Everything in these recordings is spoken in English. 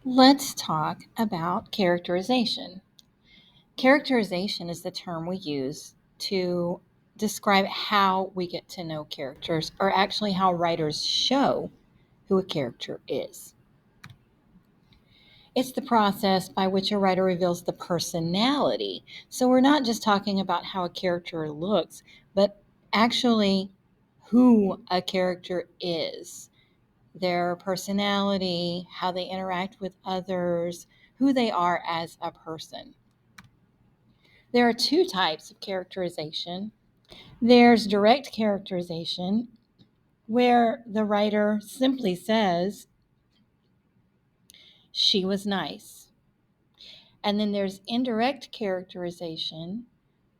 Let's talk about characterization. Characterization is the term we use to describe how we get to know characters, or actually how writers show who a character is. It's the process by which a writer reveals the personality. So we're not just talking about how a character looks, but actually who a character is, their personality, how they interact with others, who they are as a person. There are two types of characterization. There's direct characterization, where the writer simply says, she was nice. And then there's indirect characterization,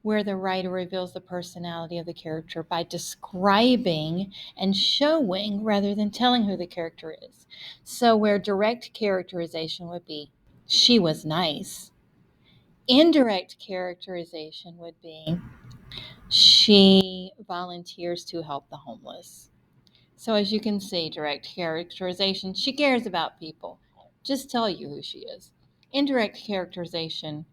where the writer reveals the personality of the character by describing and showing rather than telling who the character is. So, where direct characterization would be, she was nice, indirect characterization would be, she volunteers to help the homeless. So, as you can see, direct characterization, she cares about people. Just tell you who she is. Indirect characterization,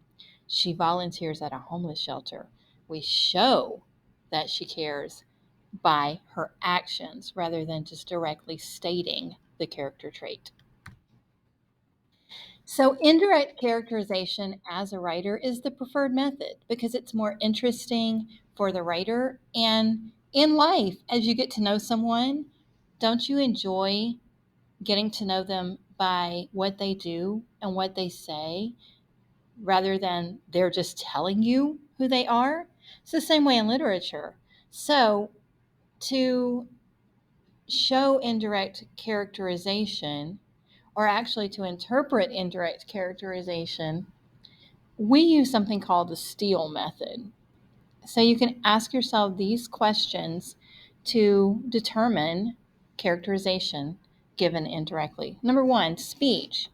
she volunteers at a homeless shelter. We show that she cares by her actions rather than just directly stating the character trait. So, indirect characterization as a writer is the preferred method because it's more interesting for the writer. And in life, as you get to know someone, don't you enjoy getting to know them by what they do and what they say rather than they're just telling you who they are? It's the same way in literature. So, to show indirect characterization, or actually to interpret indirect characterization, we use something called the steal method. So you can ask yourself these questions to determine characterization given indirectly. Number one, speech.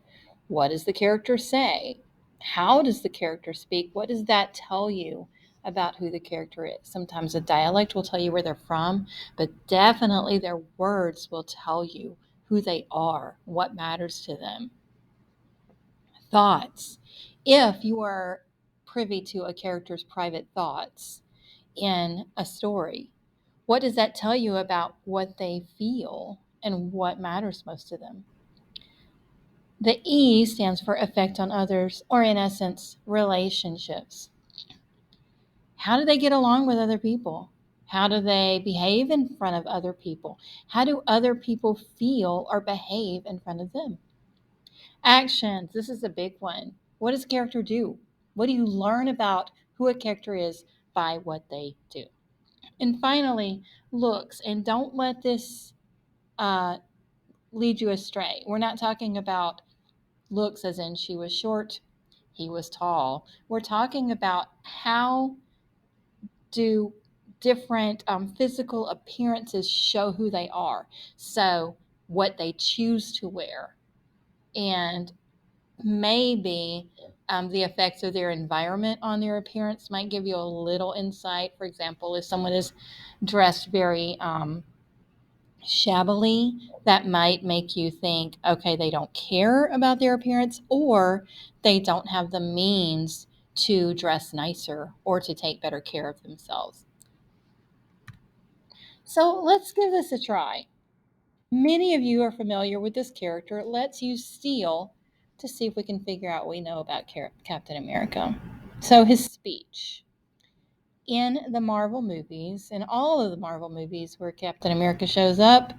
What does the character say? How does the character speak? What does that tell you about who the character is? Sometimes a dialect will tell you where they're from, but definitely their words will tell you who they are, what matters to them. Thoughts. If you are privy to a character's private thoughts in a story, what does that tell you about what they feel and what matters most to them? The E stands for effect on others, or in essence, relationships. How do they get along with other people? How do they behave in front of other people? How do other people feel or behave in front of them? Actions. This is a big one. What does a character do? What do you learn about who a character is by what they do? And finally, looks. And don't let this uh, lead you astray. We're not talking about looks as in she was short, he was tall. We're talking about how do different physical appearances show who they are. So, what they choose to wear, and maybe the effects of their environment on their appearance might give you a little insight. For example, if someone is dressed very shabbily, that might make you think, okay, they don't care about their appearance, or they don't have the means to dress nicer or to take better care of themselves. So let's give this a try. Many of you are familiar with this character. Let's use Steele to see if we can figure out what we know about Captain America. So, his speech. In the Marvel movies, in all of the Marvel movies where Captain America shows up,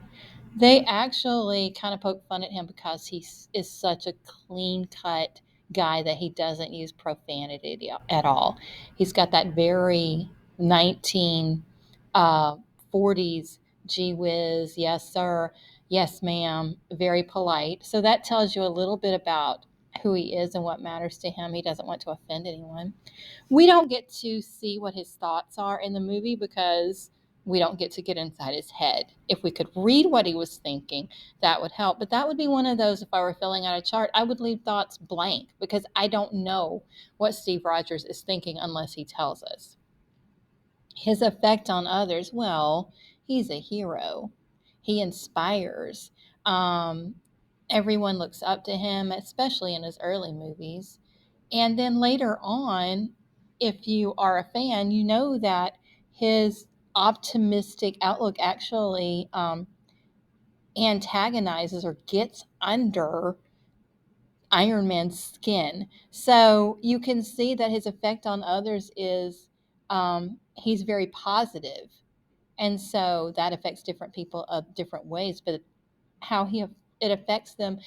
they actually kind of poke fun at him because he is such a clean cut guy that he doesn't use profanity at all. He's got that very 19 40s gee whiz, yes sir, yes ma'am, very polite. So that tells you a little bit about who he is and what matters to him. He doesn't want to offend anyone. We don't get to see what his thoughts are in the movie because we don't get inside his head. If we could read what he was thinking, that would help. But that would be one of those, if I were filling out a chart, I would leave thoughts blank because I don't know what Steve Rogers is thinking unless he tells us. His effect on others, well, he's a hero. He inspires. Um, Everyone looks up to him, especially in his early movies. And then later on, if you are a fan, you know that his optimistic outlook actually antagonizes or gets under Iron Man's skin. So you can see that his effect on others is he's very positive. And so that affects different people of different ways, but how it affects them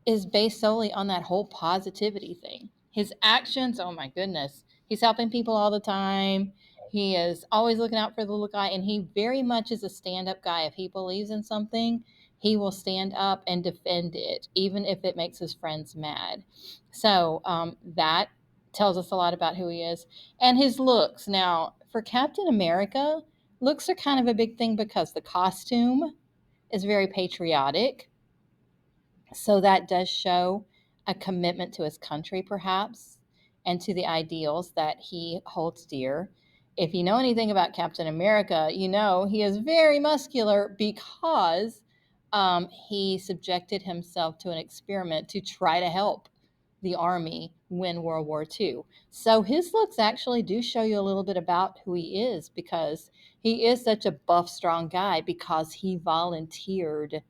is based solely on that whole positivity thing. His actions, oh my goodness, he's helping people all the time. He is always looking out for the little guy, and he very much is a stand up guy. If he believes in something, he will stand up and defend it, even if it makes his friends mad. So that tells us a lot about who he is. And his looks. Now, for Captain America, looks are kind of a big thing because the costume is very patriotic, so that does show a commitment to his country, perhaps, and to the ideals that he holds dear. If you know anything about Captain America, you know he is very muscular because he subjected himself to an experiment to try to help the army win World War II. So his looks actually do show you a little bit about who he is, because he is such a buff, strong guy because he volunteered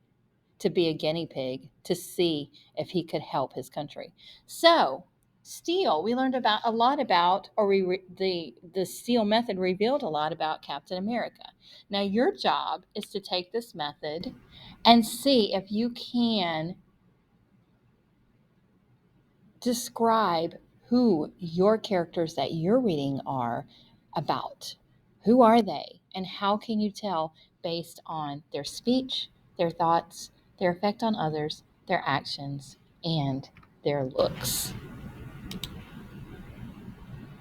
to be a guinea pig to see if he could help his country. So, steel, we learned about a lot about, or the steel method revealed a lot about Captain America. Now, your job is to take this method and see if you can describe who your characters that you're reading are about. Who are they? And how can you tell based on their speech, their thoughts, their effect on others, their actions, and their looks?